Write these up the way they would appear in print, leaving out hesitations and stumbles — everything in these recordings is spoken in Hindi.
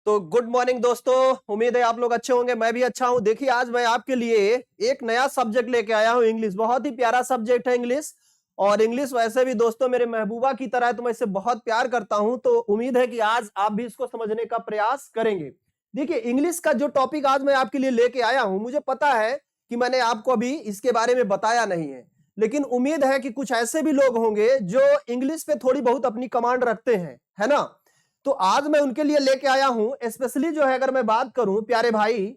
तो गुड मॉर्निंग दोस्तों, उम्मीद है आप लोग अच्छे होंगे। मैं भी अच्छा हूं। देखिए, आज मैं आपके लिए एक नया सब्जेक्ट लेके आया हूं। इंग्लिश बहुत ही प्यारा सब्जेक्ट है इंग्लिश। और इंग्लिश वैसे भी दोस्तों मेरे महबूबा की तरह है, तो मैं इससे बहुत प्यार करता हूं। तो उम्मीद है कि आज आप भी इसको समझने का प्रयास करेंगे। देखिए, इंग्लिश का जो टॉपिक आज मैं आपके लिए लेके आया हूं, मुझे पता है कि मैंने आपको अभी इसके बारे में बताया नहीं है, लेकिन उम्मीद है कि कुछ ऐसे भी लोग होंगे जो इंग्लिश पे थोड़ी बहुत अपनी कमांड रखते हैं, है ना। तो आज मैं उनके लिए लेके आया हूं। स्पेशली जो है, अगर मैं बात करूं प्यारे भाई,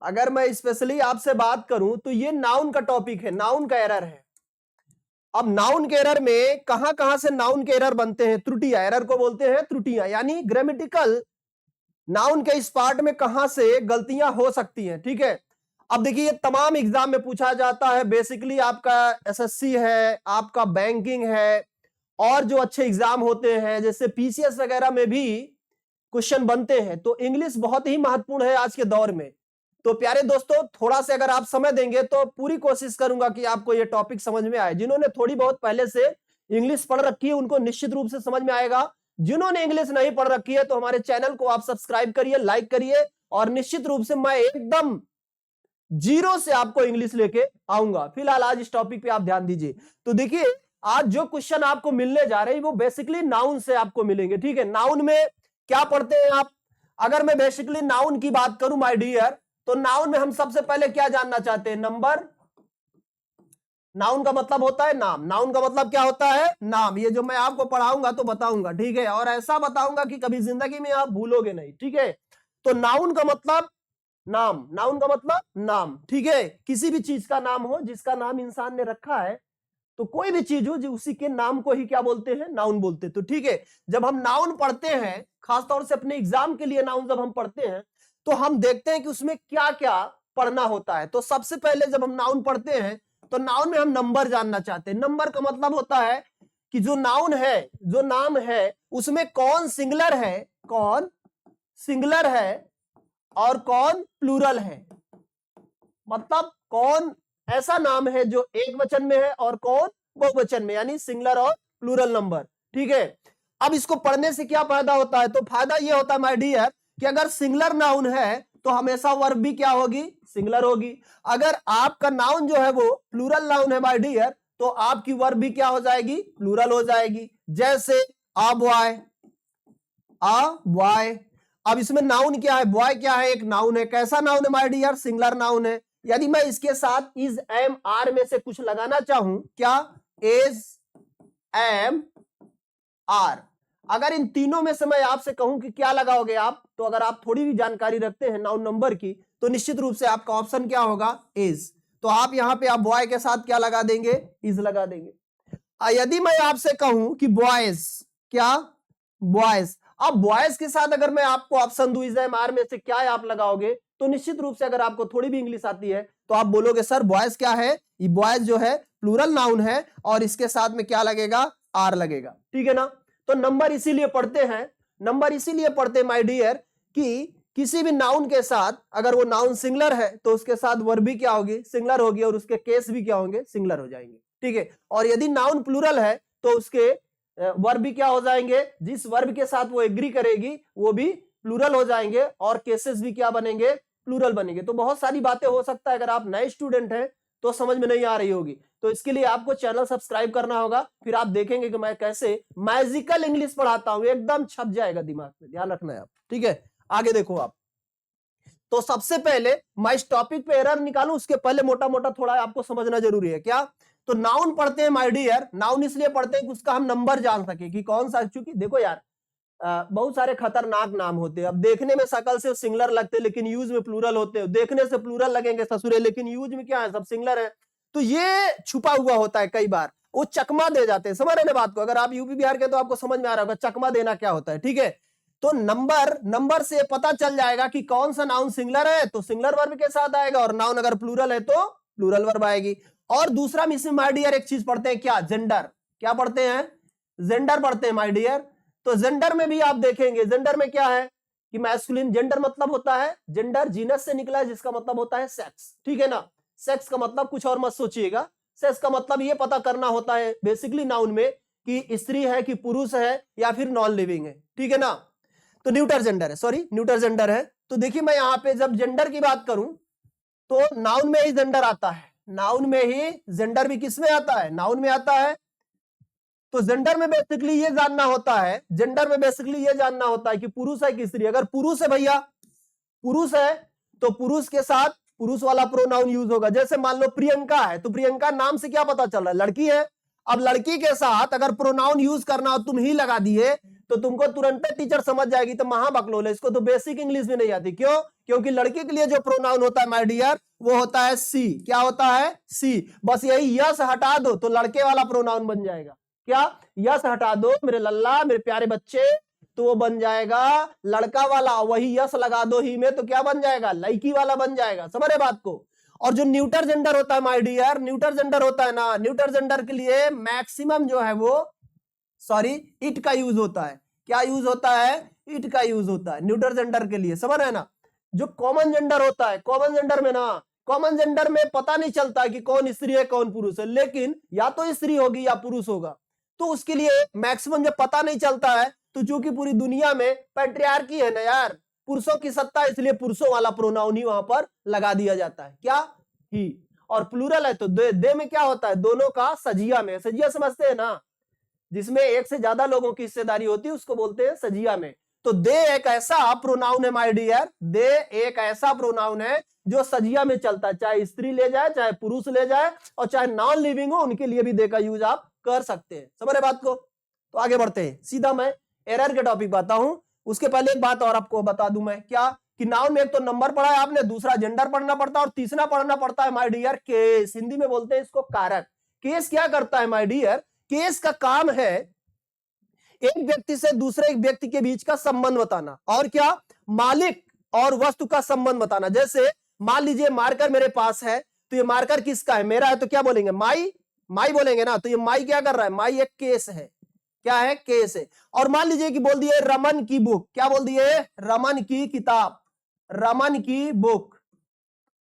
अगर मैं स्पेशली आपसे बात करूं तो ये नाउन का टॉपिक है, नाउन का एरर है। अब नाउन के एरर में कहां कहां से नाउन के एरर बनते हैं, त्रुटियां, एरर को बोलते हैं त्रुटियां, यानी ग्रामेटिकल नाउन के इस पार्ट में कहां से गलतियां हो सकती हैं। ठीक है, अब देखिए, ये तमाम एग्जाम में पूछा जाता है। बेसिकली आपका एसएससी है, आपका बैंकिंग है, और जो अच्छे एग्जाम होते हैं जैसे पीसीएस वगैरह में भी क्वेश्चन बनते हैं। तो इंग्लिश बहुत ही महत्वपूर्ण है आज के दौर में। तो प्यारे दोस्तों, थोड़ा सा अगर आप समय देंगे तो पूरी कोशिश करूंगा कि आपको ये टॉपिक समझ में आए। जिन्होंने थोड़ी बहुत पहले से इंग्लिश पढ़ रखी है उनको निश्चित रूप से समझ में आएगा। जिन्होंने इंग्लिश नहीं पढ़ रखी है तो हमारे चैनल को आप सब्सक्राइब करिए, लाइक करिए, और निश्चित रूप से मैं एकदम जीरो से आपको इंग्लिश लेके आऊंगा। फिलहाल आज इस टॉपिक पे आप ध्यान दीजिए। तो देखिए, आज जो क्वेश्चन आपको मिलने जा रहे हैं वो बेसिकली नाउन से आपको मिलेंगे। ठीक है, नाउन में क्या पढ़ते हैं आप? अगर मैं बेसिकली नाउन की बात करूं माय डियर, तो नाउन में हम सबसे पहले क्या जानना चाहते हैं? नंबर। नाउन का मतलब होता है नाम। नाउन का मतलब क्या होता है? नाम। ये जो मैं आपको पढ़ाऊंगा तो बताऊंगा, ठीक है, और ऐसा बताऊंगा कि कभी जिंदगी में आप भूलोगे नहीं। ठीक है, तो नाउन का मतलब नाम। नाउन का मतलब नाम। ठीक है, किसी भी चीज का नाम हो, जिसका नाम इंसान ने रखा है, तो कोई भी चीज हो जो उसी के नाम को ही क्या बोलते हैं? नाउन बोलते हैं। तो ठीक है, जब हम नाउन पढ़ते हैं, खासतौर से अपने एग्जाम के लिए नाउन जब हम पढ़ते हैं, तो हम देखते हैं कि उसमें क्या क्या पढ़ना होता है। तो सबसे पहले जब हम नाउन पढ़ते हैं तो नाउन में हम नंबर जानना चाहते हैं। नंबर का मतलब होता है कि जो नाउन है, जो नाम है, उसमें कौन सिंगुलर है, कौन सिंगुलर है और कौन प्लूरल है। मतलब कौन ऐसा नाम है जो एक वचन में है और कौन बहुवचन में, यानी सिंगुलर और प्लूरल नंबर। ठीक है, अब इसको पढ़ने से क्या फायदा होता है? तो फायदा यह होता है माय डियर कि अगर सिंगुलर नाउन है तो हमेशा वर्ब भी क्या होगी? सिंगुलर होगी। अगर आपका नाउन जो है वो प्लूरल नाउन है माय डियर, तो आपकी वर्ब भी क्या हो जाएगी? प्लूरल हो जाएगी। जैसे अ बॉय, अ बॉय। अब इसमें नाउन क्या है? बॉय क्या है? एक नाउन है। कैसा नाउन है माय डियर? सिंगुलर नाउन है। यदि मैं इसके साथ इज, एम, आर में से कुछ लगाना चाहूं, क्या? Is, am, are. अगर इन तीनों में से मैं आपसे कहूं कि क्या लगाओगे आप, तो अगर आप थोड़ी भी जानकारी रखते हैं नाउन नंबर की, तो निश्चित रूप से आपका ऑप्शन क्या होगा? इज। तो आप यहां पे आप बॉय के साथ क्या लगा देंगे? इज लगा देंगे। यदि मैं आपसे कहूं कि बॉयज, क्या? बॉयज। अब बॉयज के साथ अगर मैं आपको ऑप्शन दूं इज, एम, आर में से क्या आप लगाओगे, तो निश्चित रूप से अगर आपको थोड़ी भी इंग्लिश आती है तो आप बोलोगे सर बॉयज क्या है? ये बॉयज जो है प्लूरल नाउन है और इसके साथ में क्या लगेगा? आर लगेगा। ठीक है ना। तो नंबर इसीलिए पढ़ते हैं, नंबर इसीलिए पढ़ते हैं माय डियर कि किसी भी नाउन के साथ अगर वो नाउन सिंगुलर है तो उसके साथ वर्ब भी क्या होगी? सिंगुलर होगी, और उसके केस भी क्या होंगे? सिंगुलर हो जाएंगे। ठीक है, और यदि नाउन प्लूरल है तो उसके वर्ब भी क्या हो जाएंगे? जिस वर्ब के साथ वो एग्री करेगी वो भी प्लूरल हो जाएंगे, और केसेस भी क्या बनेंगे? प्लूरल बनेंगे। तो बहुत सारी बातें हो सकता है अगर आप नए स्टूडेंट हैं तो समझ में नहीं आ रही होगी, तो इसके लिए आपको चैनल सब्सक्राइब करना होगा। फिर आप देखेंगे कि मैं कैसे मैजिकल इंग्लिश पढ़ाता हूं, एकदम छप जाएगा दिमाग में, ध्यान रखना है आप। ठीक है, आगे देखो आप। तो सबसे पहले मैं इस टॉपिक पे एरर निकालूं उसके पहले मोटा मोटा थोड़ा आपको समझना जरूरी है। क्या? तो नाउन पढ़ते हैं माय डियर, नाउन इसलिए पढ़ते हैं कि उसका हम नंबर जान सके कि कौन सा। चूंकि देखो यार, बहुत सारे खतरनाक नाम होते हैं। अब देखने में शकल से सिंगुलर लगते हैं लेकिन यूज में प्लूरल होते हैं, देखने से प्लूरल लगेंगे ससुरे, लेकिन यूज में क्या है? सब सिंगुलर है। तो ये छुपा हुआ होता है, कई बार वो चकमा दे जाते हैं। समझ रहे ना बात को? अगर आप यूपी बिहार के तो आपको समझ में आ रहा होगा चकमा देना क्या होता है। ठीक है, तो नंबर से पता चल जाएगा कि कौन सा नाउन सिंगुलर है तो सिंगुलर वर्ब के साथ आएगा, और नाउन अगर प्लूरल है तो प्लूरल वर्ब आएगी। और दूसरा मिस माय डियर एक चीज पढ़ते हैं, क्या? जेंडर। क्या पढ़ते हैं? जेंडर पढ़ते हैं माय डियर। तो जेंडर में भी आप देखेंगे, जेंडर में क्या है कि मैस्कुलिन। जेंडर मतलब होता है, जेंडर जीनस से निकला है जिसका मतलब होता है सेक्स। ठीक है ना। सेक्स का मतलब कुछ और मत सोचिएगा, सेक्स का मतलब ये पता करना होता है बेसिकली नाउन में कि स्त्री है कि पुरुष है या फिर नॉन लिविंग है। ठीक है ना। तो न्यूटर जेंडर है, सॉरी न्यूटर जेंडर है। तो देखिए मैं यहां पे जब जेंडर की बात करूं तो नाउन में ही जेंडर आता है, नाउन में ही जेंडर भी किसमें आता है, नाउन में आता है। तो जेंडर में बेसिकली ये जानना होता है, जेंडर में बेसिकली ये जानना होता है कि पुरुष है कि स्त्री। अगर पुरुष है भैया, पुरुष है तो पुरुष के साथ पुरुष वाला प्रोनाउन यूज होगा। जैसे मान लो प्रियंका है तो प्रियंका नाम से क्या पता चल रहा है, लड़की है। अब लड़की के साथ अगर प्रोनाउन यूज करना हो, तुम ही लगा दिए तो तुमको तुरंत टीचर समझ जाएगी तो महाबकलोल है, इसको तो बेसिक इंग्लिश भी नहीं आती। क्यों? क्योंकि लड़की के लिए जो प्रोनाउन होता है माय डियर वो होता है सी। क्या होता है? सी। बस यही यस हटा दो तो लड़के वाला प्रोनाउन बन जाएगा। क्या? यस हटा दो मेरे लल्ला मेरे प्यारे बच्चे तो वो बन जाएगा लड़का वाला। वही यस लगा दो ही में तो क्या बन जाएगा, लड़की वाला बन जाएगा। समझ रहे बात को? और जो न्यूटर जेंडर होता है माय डियर, न्यूटर जेंडर होता है ना, न्यूटर जेंडर के लिए मैक्सिमम जो है वो सॉरी इट का यूज होता है। क्या यूज होता है? इट का यूज होता है न्यूटर जेंडर के लिए। समझ रहे ना? जो कॉमन जेंडर होता है, कॉमन जेंडर में ना, कॉमन जेंडर में पता नहीं चलता कि कौन स्त्री है कौन पुरुष है, लेकिन या तो स्त्री होगी या पुरुष होगा। तो उसके लिए मैक्सिमम जब पता नहीं चलता है तो चूंकि पूरी दुनिया में पैट्रियार्की है ना यार, पुरुषों की सत्ता, इसलिए पुरुषों वाला प्रोनाउन ही वहां पर लगा दिया जाता है। क्या? ही। और प्लूरल है तो दे में क्या होता है, दोनों का सजिया में। सजिया समझते हैं ना, जिसमें एक से ज्यादा लोगों की हिस्सेदारी होती है उसको बोलते हैं सजिया में। तो दे एक ऐसा प्रोनाउन है माय डियर, दे एक ऐसा प्रोनाउन है जो सजिया में चलता है, चाहे स्त्री ले जाए चाहे पुरुष ले जाए और चाहे नॉन लिविंग हो उनके लिए भी दे का यूज आप कर सकते हैं। समझ रहे बात को? तो आगे बढ़ते हैं, सीधा मैं एरर के टॉपिक बताता हूं। उसके पहले एक बात और आपको बता दूं मैं, क्या कि नाउन में एक तो नंबर पढ़ा है आपने, दूसरा जेंडर पढ़ना पड़ता है और तीसरा पढ़ना पड़ता है माय डियर केस। हिंदी में बोलते हैं इसको कारक। केस क्या करता है माय डियर? केस का काम है एक व्यक्ति से दूसरे एक व्यक्ति के बीच का संबंध बताना, और क्या, मालिक और वस्तु का संबंध बताना। जैसे मान लीजिए मार्कर मेरे पास है तो ये मार्कर किसका है, मेरा है, तो क्या बोलेंगे, माई। माई बोलेंगे ना, तो ये माई क्या कर रहा है, माई एक केस है। क्या है? केस है। और मान लीजिए कि बोल दिए रमन की बुक, क्या बोल दिए, रमन की किताब, रमन की बुक।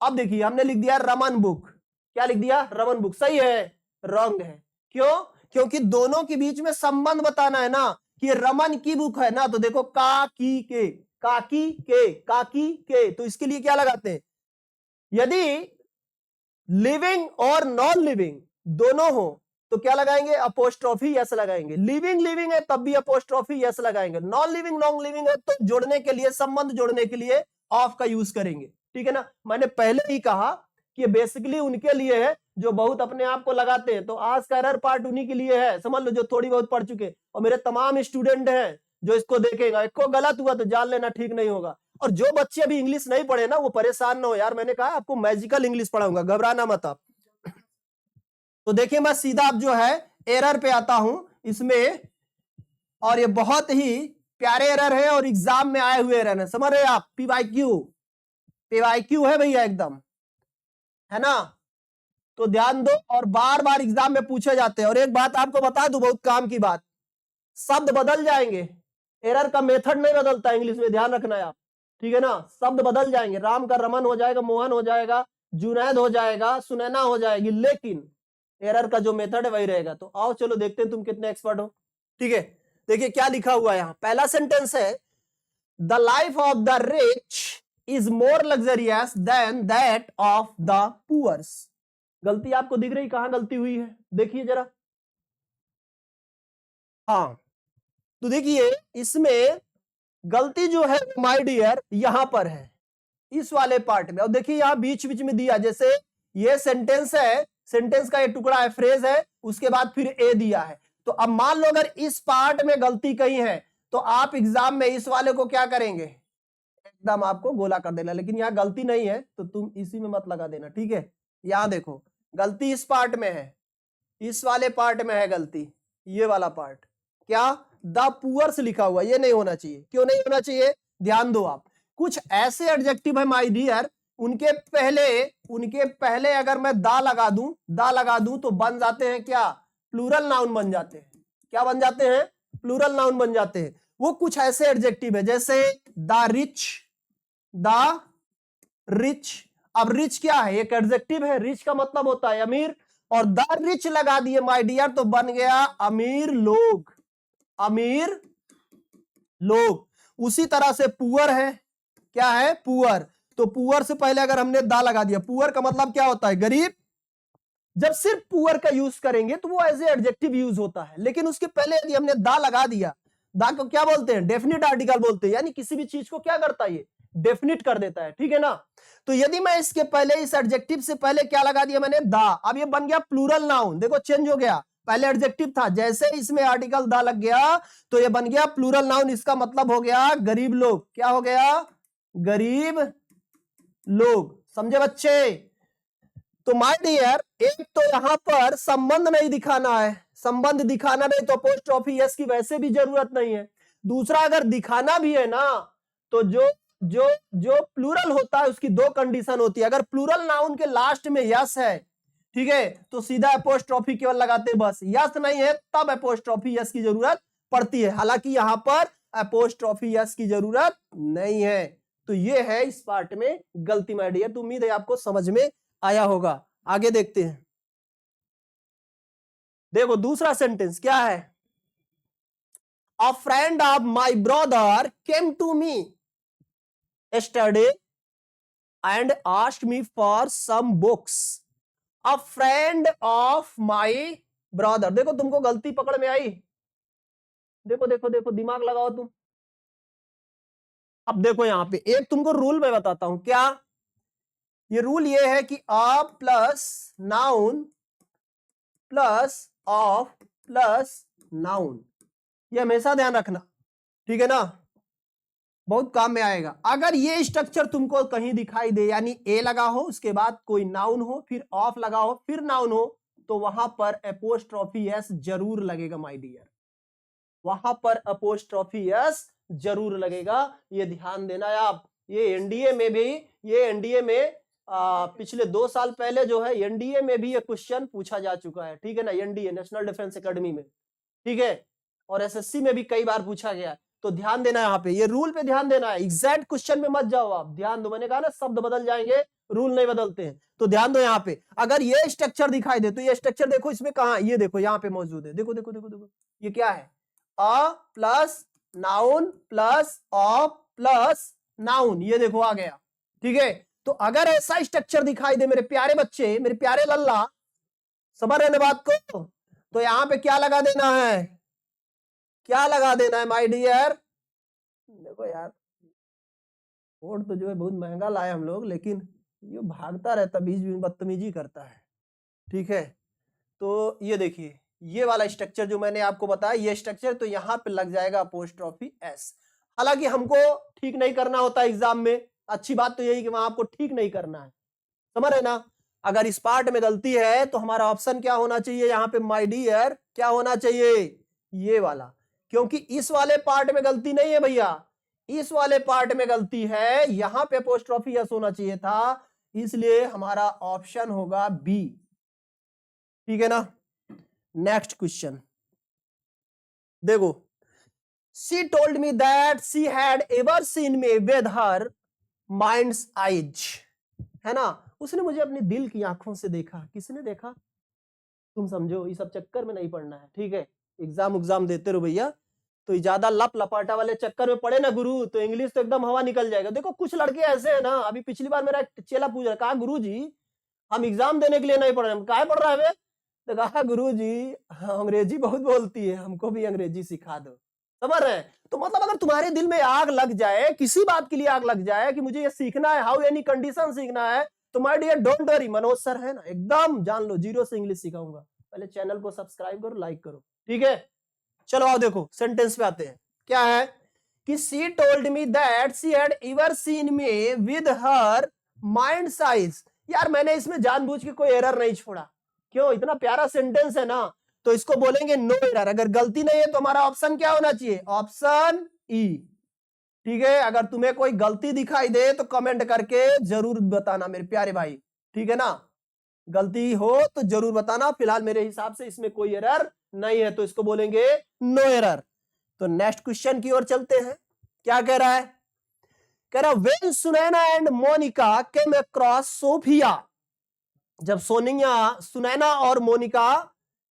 अब देखिए हमने लिख दिया रमन बुक। क्या लिख दिया? रमन बुक। सही है? रॉन्ग है। क्यों? क्योंकि दोनों के बीच में संबंध बताना है ना, कि रमन की बुक है ना, तो देखो काकी के, काकी के, काकी के, तो इसके लिए क्या लगाते हैं, यदि लिविंग और नॉन लिविंग दोनों हो तो क्या लगाएंगे, अपोस्ट्रोफी यस लगाएंगे। लिविंग लिविंग है तब भी अपोस्ट्रोफी यस लगाएंगे। नॉन लिविंग है तो जोड़ने के लिए, संबंध जोड़ने के लिए ऑफ का यूज करेंगे। ठीक है ना? मैंने पहले ही कहा कि बेसिकली उनके लिए है जो बहुत अपने आप को लगाते हैं। तो आज का एरर पार्ट उन्हीं के लिए है, समझ लो, जो थोड़ी बहुत पढ़ चुके। और मेरे तमाम स्टूडेंट हैं जो इसको देखेगा, इसको गलत हुआ तो जान लेना ठीक नहीं होगा। और जो बच्चे अभी इंग्लिश नहीं पढ़े ना वो परेशान ना हो यार, मैंने कहा आपको मैजिकल इंग्लिश पढ़ाऊंगा, घबराना मत आप। तो देखिए मैं सीधा अब जो है एरर पे आता हूं इसमें, और ये बहुत ही प्यारे एरर है और एग्जाम में आए हुए एरर है, समझ रहे आप। पीवाईक्यू, पीवाईक्यू है भैया एकदम, है ना? तो ध्यान दो, और बार बार एग्जाम में पूछे जाते हैं। और एक बात आपको बता दूं, बहुत काम की बात, शब्द बदल जाएंगे, एरर का मेथड नहीं बदलता इंग्लिश में, ध्यान रखना है आप। ठीक है ना? शब्द बदल जाएंगे, राम का रमन हो जाएगा, मोहन हो जाएगा, जुनैद हो जाएगा, सुनैना हो जाएगी, लेकिन एरर का जो मेथड है वही रहेगा। तो आओ चलो देखते हैं तुम कितने एक्सपर्ट हो। ठीक है? देखिए क्या लिखा हुआ है यहां, पहला सेंटेंस है, the life of the rich is more luxurious than that of the poors. गलती आपको दिख रही, कहां गलती हुई है, देखिए जरा। हाँ, तो देखिए इसमें गलती जो है माय डियर यहां पर है, इस वाले पार्ट में। और देखिए यहां बीच बीच में दिया, जैसे ये सेंटेंस है, सेंटेंस का ये टुकड़ा है, फ्रेज है, उसके बाद फिर ए दिया है। तो अब मान लो अगर इस पार्ट में गलती कहीं है तो आप एग्जाम में इस वाले को क्या करेंगे, एकदम आपको गोला कर देना। लेकिन यहां गलती नहीं है तो तुम इसी में मत लगा देना। ठीक है? यहां देखो गलती इस पार्ट में है, इस वाले पार्ट में है गलती, ये वाला पार्ट। क्या? द पुअर्स लिखा हुआ, ये नहीं होना चाहिए। क्यों नहीं होना चाहिए? ध्यान दो आप, कुछ ऐसे एडजेक्टिव है माय डियर, उनके पहले अगर मैं दा लगा दूं तो बन जाते हैं क्या, प्लूरल नाउन बन जाते हैं। क्या बन जाते हैं? प्लूरल नाउन बन जाते हैं। वो कुछ ऐसे एडजेक्टिव है जैसे द रिच। अब रिच क्या है, एक एडजेक्टिव है, रिच का मतलब होता है अमीर, और द रिच लगा दिए माय डियर तो बन गया अमीर लोग, अमीर लोग। उसी तरह से पुअर है, क्या है, पुअर। तो पुअर से पहले अगर हमने दा लगा दिया, पुअर का मतलब क्या होता है, गरीब। जब सिर्फ पुअर का यूज करेंगे तो वो एज ए एडजेक्टिव यूज होता है, लेकिन उसके पहले यदि हमने दा लगा दिया, दा को क्या बोलते हैं, डेफिनिट आर्टिकल बोलते हैं, यानी किसी भी चीज को क्या करता है, ये डेफिनिट कर देता है, ठीक है ना। तो यदि मैं इसके पहले, इस एडजेक्टिव से पहले क्या लगा दिया मैंने, दा, अब ये बन गया प्लूरल नाउन। देखो चेंज हो गया, पहले एडजेक्टिव था, जैसे इसमें आर्टिकल दा लग गया तो ये बन गया प्लूरल नाउन। इसका मतलब हो गया गरीब लोग, क्या हो गया, गरीब लोग। समझे बच्चे। तो माय डियर, एक तो यहां पर संबंध नहीं दिखाना है, संबंध दिखाना नहीं तो अपोस्ट्रोफी एस की वैसे भी जरूरत नहीं है। दूसरा, अगर दिखाना भी है ना तो जो जो जो प्लूरल होता है उसकी दो कंडीशन होती है। अगर प्लूरल नाउन के लास्ट में यस है, ठीक है, तो सीधा अपोस्ट्रोफी केवल लगाते, बस यस नहीं है तब अपोस्ट्रोफी यस की जरूरत पड़ती है। हालांकि यहां पर अपोस्ट्रोफी यस की जरूरत नहीं है। तो ये है इस पार्ट में गलती माय डियर। तो उम्मीद है आपको समझ में आया होगा। आगे देखते हैं। देखो दूसरा सेंटेंस क्या है, a friend of my brother came to me yesterday and asked me for some books. A friend of my brother। देखो तुमको गलती पकड़ में आई, देखो देखो देखो, दिमाग लगाओ तुम। अब देखो यहां पे एक तुमको रूल मैं बताता हूं, क्या ये रूल ये है कि a plus noun plus of plus noun, ये हमेशा ध्यान रखना, ठीक है ना, बहुत काम में आएगा। अगर ये स्ट्रक्चर तुमको कहीं दिखाई दे, यानी ए लगा हो उसके बाद कोई नाउन हो, फिर ऑफ लगा हो, फिर नाउन हो, तो वहां पर अपोस्ट्रोफी एस जरूर लगेगा माय डियर, वहां पर अपोस्ट्रोफी एस जरूर लगेगा, ये ध्यान देना है आप। ये एनडीए में भी, ये एनडीए में पिछले 2 साल पहले जो है एनडीए में भी ये क्वेश्चन पूछा जा चुका है, ठीक है ना, एनडीए नेशनल डिफेंस एकेडमी में, ठीक है, और एसएससी में भी कई बार पूछा गया। तो ध्यान देना यहाँ पे, ये रूल पे ध्यान देना है, एग्जैक्ट क्वेश्चन में मत जाओ आप, ध्यान दो, मैंने कहा ना शब्द बदल जाएंगे, रूल नहीं बदलते हैं। तो ध्यान दो यहाँ पे, अगर ये स्ट्रक्चर दिखाई दे तो ये स्ट्रक्चर देखो इसमें कहां, ये देखो यहाँ पे मौजूद है, देखो देखो देखो देखो, ये क्या है, a plus noun plus of plus noun, ये देखो आ गया, ठीक है। तो अगर ऐसा स्ट्रक्चर दिखाई दे मेरे प्यारे बच्चे, मेरे प्यारे लल्ला, समझ रहे बात को, तो यहां पे क्या लगा देना है, क्या लगा देना है माय डियर। देखो यार, कोड तो जो है बहुत महंगा लाए हम लोग, लेकिन ये भागता रहता, बीच में बदतमीजी करता है, ठीक है। तो ये देखिए, ये वाला स्ट्रक्चर जो मैंने आपको बताया, ये स्ट्रक्चर तो यहां पे लग जाएगा अपोस्ट्रोफी एस। हालांकि हमको ठीक नहीं करना होता एग्जाम में, अच्छी बात तो यही कि वहां आपको ठीक नहीं करना है, समझ रहे ना। अगर इस पार्ट में गलती है तो हमारा ऑप्शन क्या होना चाहिए, यहाँ पे माय डियर क्या होना चाहिए, ये वाला, क्योंकि इस वाले पार्ट में गलती नहीं है भैया, इस वाले पार्ट में गलती है, यहां पे अपोस्ट्रोफी एस होना चाहिए था, इसलिए हमारा ऑप्शन होगा बी, ठीक है ना। नेक्स्ट क्वेश्चन देखो, she told me that she had ever seen me with her minds eyes, है ना, उसने मुझे अपने दिल की आंखों से देखा। किसने देखा, तुम समझो, ये सब चक्कर में नहीं पड़ना है, ठीक है, एग्जाम देते रहो भैया। तो ज्यादा लप लपाटा वाले चक्कर में पड़े ना गुरु, तो इंग्लिश तो एकदम हवा निकल जाएगा। देखो कुछ लड़के ऐसे हैं ना, अभी पिछली बार मेरा चेला पूछ रहा, कहा गुरु जी हम एग्जाम देने के लिए नहीं पढ़ रहे, हम काहे पढ़ रहा है, तो कहा गुरु जी अंग्रेजी बहुत बोलती है, हमको भी अंग्रेजी सिखा दो, समझ रहे हैं। तो मतलब अगर तुम्हारे दिल में आग लग जाए, किसी बात के लिए आग लग जाए कि मुझे ये सीखना है, हाउ एनी कंडीशन सीखना है, तो my dear don't worry, Manoj sir है ना, एकदम जान लो, जीरो से इंग्लिश सिखाऊंगा। पहले चैनल को सब्सक्राइब करो, लाइक करो, ठीक है। चलो आओ देखो सेंटेंस पे आते हैं, क्या है कि she told me that she had ever seen me with her mind size. यार मैंने इसमें जानबूझ के कोई एरर नहीं छोड़ा, क्यों, इतना प्यारा सेंटेंस है ना, तो इसको बोलेंगे नो एरर। अगर गलती नहीं है तो हमारा ऑप्शन क्या होना चाहिए, ऑप्शन ई, ठीक है। अगर तुम्हें कोई गलती दिखाई दे तो कमेंट करके जरूर बताना मेरे प्यारे भाई, ठीक है ना, गलती हो तो जरूर बताना। फिलहाल मेरे हिसाब से इसमें कोई एरर नहीं है, तो इसको बोलेंगे नो एरर। तो नेक्स्ट क्वेश्चन की ओर चलते हैं, क्या कह रहा है, कह रहा when Sunaina and Monica came across Sophia, जब सुनैना और मोनिका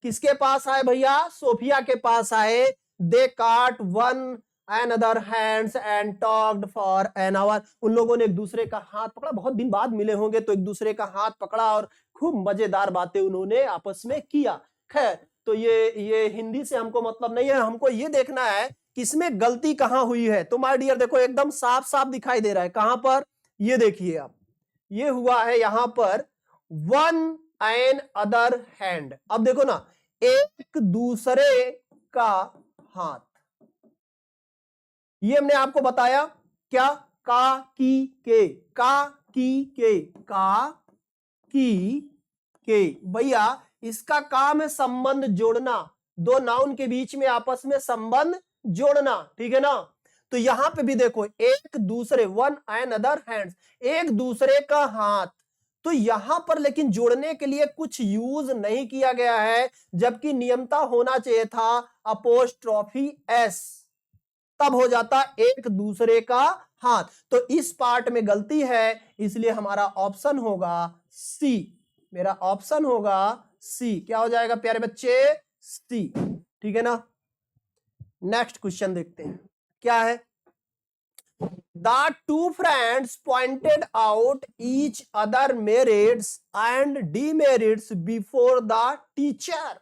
किसके पास आए भैया, सोफिया के पास आए, दे काट one another hands and talked for an hour। उन लोगों ने एक दूसरे का हाथ पकड़ा, बहुत दिन बाद मिले होंगे तो एक दूसरे का हाथ पकड़ा और खूब मजेदार बातें उन्होंने आपस में किया। खैर, तो ये हिंदी से हमको मतलब नहीं है, हमको ये देखना है कि इसमें गलती कहां हुई है। तो माय डियर देखो एकदम साफ साफ दिखाई दे रहा है, कहां पर, ये देखिए आप, ये हुआ है यहां पर वन एंड अदर हैंड। अब देखो ना, एक दूसरे का हाथ, ये हमने आपको बताया क्या, का की के भैया, इसका काम है संबंध जोड़ना, दो नाउन के बीच में आपस में संबंध जोड़ना, ठीक है ना। तो यहां पे भी देखो एक दूसरे, वन एंड अदर हैंड्स, एक दूसरे का हाथ, तो यहां पर लेकिन जोड़ने के लिए कुछ यूज नहीं किया गया है, जबकि नियमता होना चाहिए था अपोस्ट्रोफी एस, तब हो जाता एक दूसरे का हाथ। तो इस पार्ट में गलती है, इसलिए हमारा ऑप्शन होगा सी, मेरा ऑप्शन होगा सी। क्या हो जाएगा प्यारे बच्चे, सी, ठीक है ना। नेक्स्ट क्वेश्चन देखते हैं क्या है। The two friends pointed out each other merits and demerits before the teacher।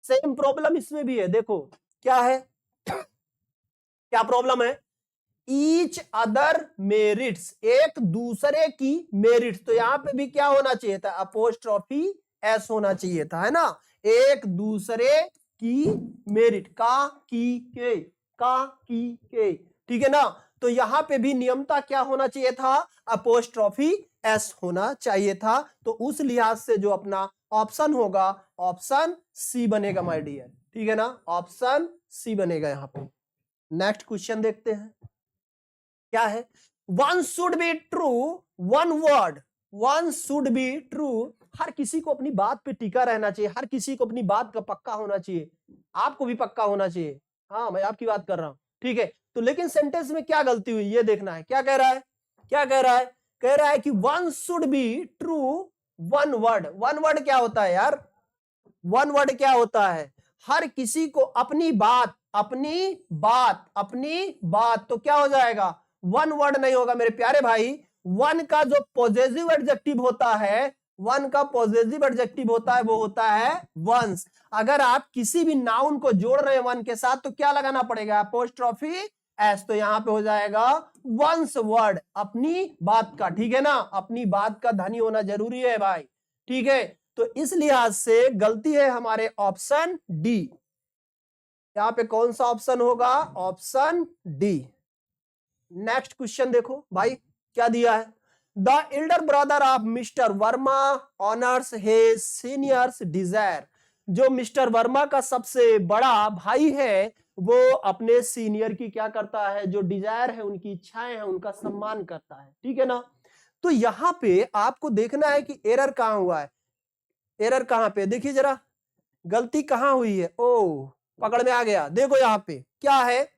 Same problem इसमें भी है, देखो क्या है, क्या प्रॉब्लम है, ईच अदर मेरिट्स, एक दूसरे की मेरिट्स, तो यहां पे भी क्या होना चाहिए था, अपोस्ट्रोफी एस होना चाहिए था, है ना। एक दूसरे की मेरिट, का के, ठीक है ना। तो यहां पे भी नियमता क्या होना चाहिए था, अपोस्ट्रोफी एस होना चाहिए था। तो उस लिहाज से जो अपना ऑप्शन होगा, ऑप्शन सी बनेगा माय डियर, ठीक है ना, ऑप्शन सी बनेगा यहां पे। नेक्स्ट क्वेश्चन देखते हैं क्या है। One should be true, one word, one should be true, हर किसी को अपनी बात पे टिका रहना चाहिए, हर किसी को अपनी बात का पक्का होना चाहिए, आपको भी पक्का होना चाहिए, हाँ मैं आपकी बात कर रहा हूं, ठीक है। तो लेकिन सेंटेंस में क्या गलती हुई ये देखना है, क्या कह रहा है, क्या कह रहा है, कह रहा है कि one should be true one word. One word क्या होता है यार, वन वर्ड क्या होता है, हर किसी को अपनी बात, अपनी बात, तो क्या हो जाएगा, वन वर्ड नहीं होगा मेरे प्यारे भाई। वन का जो पॉजिटिव एडजेक्टिव होता है, वन का पॉजिटिव एडजेक्टिव होता है वो होता है वंस। अगर आप किसी भी नाउन को जोड़ रहे हैं वन के साथ तो क्या लगाना पड़ेगा, अपोस्ट्रोफी एस, तो यहां पे हो जाएगा वंस वर्ड, अपनी बात का, ठीक है ना, अपनी बात का धनी होना जरूरी है भाई, ठीक है। तो इस लिहाज से गलती है हमारे ऑप्शन डी, यहां पे कौन सा ऑप्शन होगा, ऑप्शन डी। नेक्स्ट क्वेश्चन देखो भाई क्या दिया है। The elder brother of mister Verma honours his seniors desire, जो मिस्टर वर्मा का सबसे बड़ा भाई है वो अपने सीनियर की क्या करता है, जो डिजायर है, उनकी इच्छाएं हैं, उनका सम्मान करता है, ठीक है ना। तो यहां पे आपको देखना है कि एरर कहां हुआ है, एरर कहां पे, देखिए जरा गलती कहां हुई है, ओ पकड़ में आ गया। देखो यहां पे क्या है,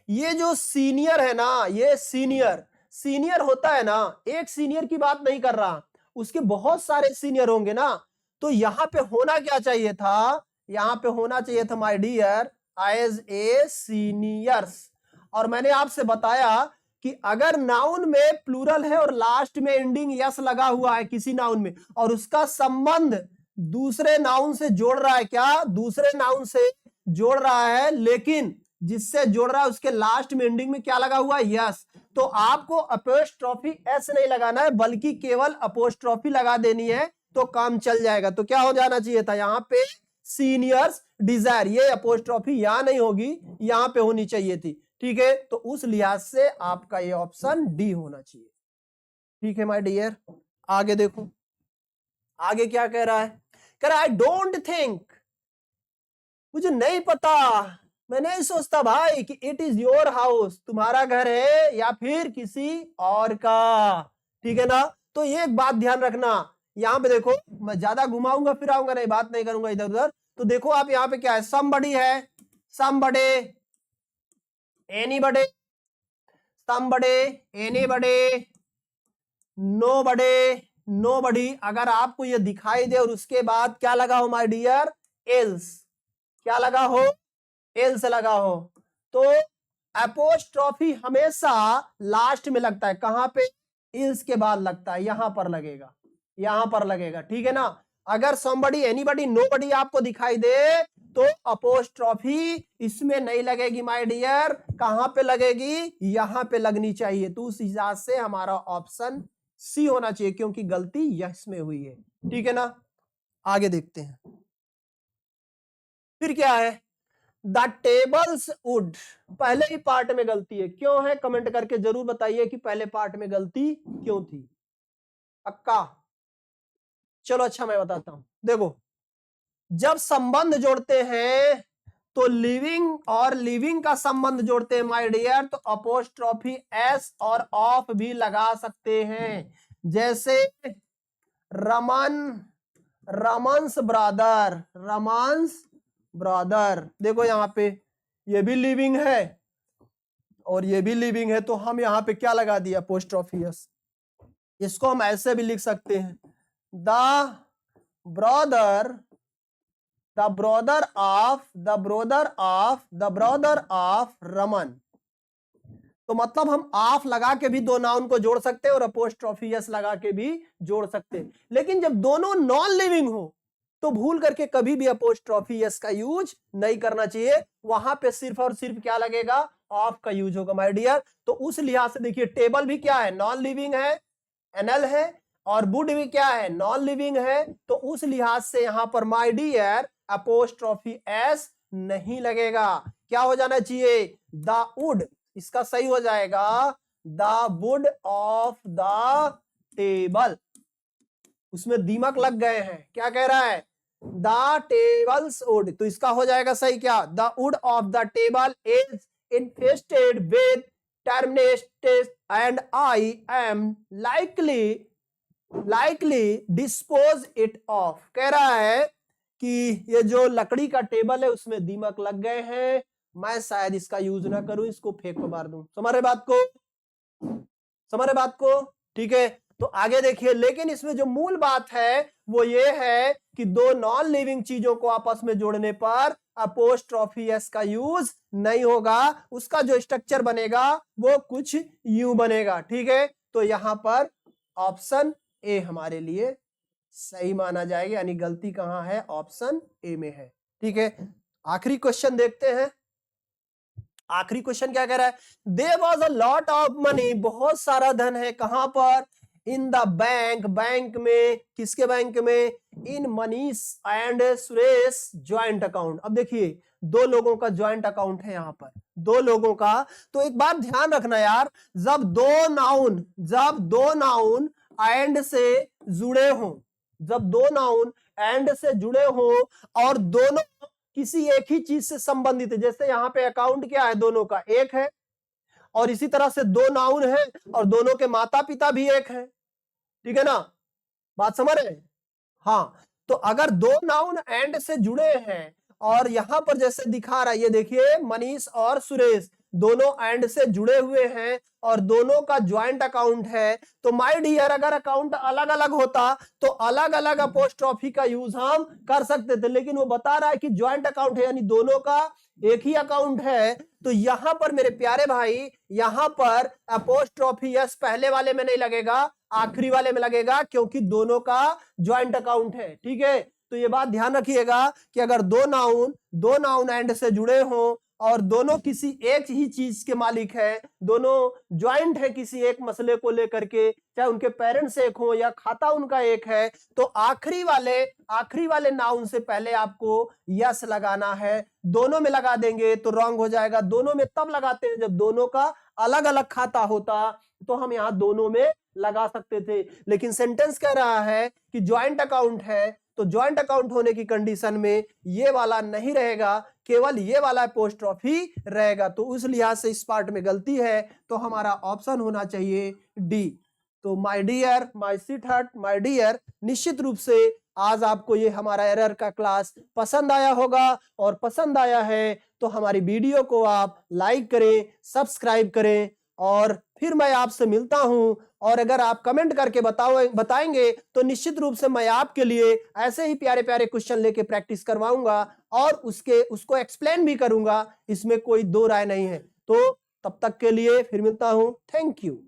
ये जो सीनियर है ना, ये सीनियर होता है ना, एक सीनियर की बात नहीं कर रहा, उसके बहुत सारे सीनियर होंगे ना। तो यहां पे होना क्या चाहिए था, यहां पे होना चाहिए था my dear as a seniors. और मैंने आपसे बताया कि अगर नाउन में प्लूरल है और लास्ट में एंडिंग यस लगा हुआ है किसी नाउन में, और उसका संबंध दूसरे नाउन से जोड़ रहा है, क्या दूसरे नाउन से जोड़ रहा है, लेकिन जिससे जोड़ रहा है उसके लास्ट में एंडिंग में क्या लगा हुआ है, यस, तो आपको अपोस्ट्रोफी एस नहीं लगाना है बल्कि केवल अपोस्ट्रोफी लगा देनी है तो काम चल जाएगा। तो क्या हो जाना चाहिए था यहां पे, सीनियर्स डिजायर, ये अपोस्ट्रोफी यहां नहीं होगी, यहां पे होनी चाहिए थी, ठीक है। तो उस लिहाज से आपका ये ऑप्शन डी होना चाहिए, ठीक है माय डियर। आगे देखो आगे क्या कह रहा है, कह रहा है आई डोंट थिंक, मुझे नहीं पता, मैं नहीं सोचता भाई कि इट इज योर हाउस, तुम्हारा घर है या फिर किसी और का, ठीक है ना। तो ये एक बात ध्यान रखना, यहां पे देखो मैं ज्यादा घुमाऊंगा फिर आऊंगा नहीं, बात नहीं करूंगा इधर उधर। तो देखो आप यहां पे क्या है, समबडी है, समबडे, एनीबडी, समबडे, एनीबडी, नोबडी, नोबडी। अगर आपको ये दिखाई दे और उसके बाद क्या लगा हो माय डियर, एल्स, क्या लगा हो, एल्स लगा हो, तो अपोस्ट्रोफी हमेशा लास्ट में लगता है। कहां पे? इल्स के बाद लगता है, यहां पर लगेगा, यहां पर लगेगा, ठीक है ना। अगर समबडी, एनीबडी, नोबडी आपको दिखाई दे तो अपोस्ट्रोफी इसमें नहीं लगेगी माय डियर। कहां पे लगेगी? यहां पे लगनी चाहिए। तो उस हिसाब से हमारा ऑप्शन सी होना चाहिए, क्योंकि गलती यस में हुई है, ठीक है ना। आगे देखते हैं, फिर क्या है? द टेबल्स वुड, पहले ही पार्ट में गलती है, क्यों है? कमेंट करके जरूर बताइए कि पहले पार्ट में गलती क्यों थी। पक्का? चलो अच्छा, मैं बताता हूं। देखो, जब संबंध जोड़ते हैं तो लिविंग और लिविंग का संबंध जोड़ते हैं माय डियर, तो अपोस्ट्रोफी एस और ऑफ भी लगा सकते हैं। जैसे रमन, रमन्स ब्रदर, रमन्स ब्रदर। देखो यहां पे ये भी लिविंग है और ये भी लिविंग है, तो हम यहां पे क्या लगा दिया? Apostrophe S. इसको हम ऐसे भी लिख सकते हैं, the brother, the brother of, the brother of, the brother of Raman. तो मतलब हम ऑफ लगा के भी दो नाउन को जोड़ सकते हैं और अपोस्ट्रोफी एस लगा के भी जोड़ सकते हैं। लेकिन जब दोनों नॉन लिविंग हो तो भूल करके कभी भी अपोस्ट्रोफी एस का यूज नहीं करना चाहिए। वहां पे सिर्फ और सिर्फ क्या लगेगा? ऑफ का यूज होगा माय डियर। तो उस लिहाज से देखिए, टेबल भी क्या है? नॉन लिविंग है, एनएल है, और वुड भी क्या है? नॉन लिविंग है। तो उस लिहाज से यहां पर माय डियर अपोस्ट्रोफी एस नहीं लगेगा। क्या हो जाना चाहिए? द वुड, इसका सही हो जाएगा the wood of the table. उसमें दीमक लग गए हैं, क्या कह रहा है? द टेबल्स वुड, तो इसका हो जाएगा सही क्या? The wood of the table is infested with terminates and I am likely dispose it off। कह रहा है कि ये जो लकड़ी का टेबल है उसमें दीमक लग गए हैं, मैं शायद इसका यूज ना करूं, इसको फेंक मार दूं। समझ रहे बात को? समझ रहे बात को? ठीक है, तो आगे देखिए। लेकिन इसमें जो मूल बात है वो ये है कि दो नॉन लिविंग चीजों को आपस में जोड़ने पर अपोस्ट्रोफी एस का यूज नहीं होगा। उसका जो स्ट्रक्चर बनेगा वो कुछ यूं बनेगा, ठीक है। तो यहां पर ऑप्शन ए हमारे लिए सही माना जाएगा, यानी गलती कहां है? ऑप्शन ए में है, ठीक है। आखिरी क्वेश्चन देखते हैं। आखिरी क्वेश्चन क्या कह रहा है? There was a lot of money, बहुत सारा धन है। कहां पर? इन द बैंक, बैंक में। किसके बैंक में? In Manish and Suresh joint account. अब देखिए, दो लोगों का ज्वाइंट अकाउंट है यहां पर, दो लोगों का। तो एक बात ध्यान रखना यार, जब दो नाउन एंड से जुड़े हों, जब दो नाउन एंड से जुड़े हों और दोनों किसी एक ही चीज से संबंधित है, जैसे यहां पे अकाउंट क्या है? दोनों का एक है, और इसी तरह से दो नाउन है और दोनों के माता पिता भी एक है, ठीक है ना। बात समझ रहे हैं? हाँ, तो अगर दो नाउन एंड से जुड़े हैं और यहां पर जैसे दिखा रहा है, ये देखिए मनीष और सुरेश दोनों एंड से जुड़े हुए हैं और दोनों का ज्वाइंट अकाउंट है, तो माय डियर अगर अकाउंट अलग अलग होता तो अलग अलग अपोस्ट्रोफी का यूज हम कर सकते थे। लेकिन वो बता रहा है कि ज्वाइंट अकाउंट है, यानी दोनों का एक ही अकाउंट है। तो यहां पर मेरे प्यारे भाई, यहां पर अपोस्ट्रोफी एस पहले वाले में नहीं लगेगा, आखिरी वाले में लगेगा, क्योंकि दोनों का ज्वाइंट अकाउंट है, ठीक है। तो ये बात ध्यान रखिएगा कि अगर दो नाउन एंड से जुड़े हों और दोनों किसी एक ही चीज के मालिक है, दोनों ज्वाइंट है किसी एक मसले को लेकर के, चाहे उनके पेरेंट्स एक हो या खाता उनका एक है, तो आखिरी वाले नाउन से पहले आपको यस लगाना है। दोनों में लगा देंगे तो रॉन्ग हो जाएगा। दोनों में तब लगाते हैं जब दोनों का अलग अलग खाता होता, तो हम यहां दोनों में लगा सकते थे। लेकिन सेंटेंस कह रहा है कि ज्वाइंट अकाउंट है, तो ज्वाइंट अकाउंट होने की कंडीशन में ये वाला नहीं रहेगा, केवल ये वाला अपोस्ट्रोफी रहेगा। तो उस लिहाज से इस पार्ट में गलती है, तो हमारा ऑप्शन होना चाहिए डी। तो my dear, my sweetheart, my dear, निश्चित रूप से आज आपको ये हमारा एरर का क्लास पसंद आया होगा, और पसंद आया है तो हमारी वीडियो को आप लाइक करें, सब्सक्राइब करें और फिर मैं आपसे मिलता हूं। और अगर आप कमेंट करके बताएंगे तो निश्चित रूप से मैं आपके लिए ऐसे ही प्यारे प्यारे क्वेश्चन लेके प्रैक्टिस करवाऊंगा और उसको एक्सप्लेन भी करूंगा। इसमें कोई दो राय नहीं है। तो तब तक के लिए फिर मिलता हूं। Thank you.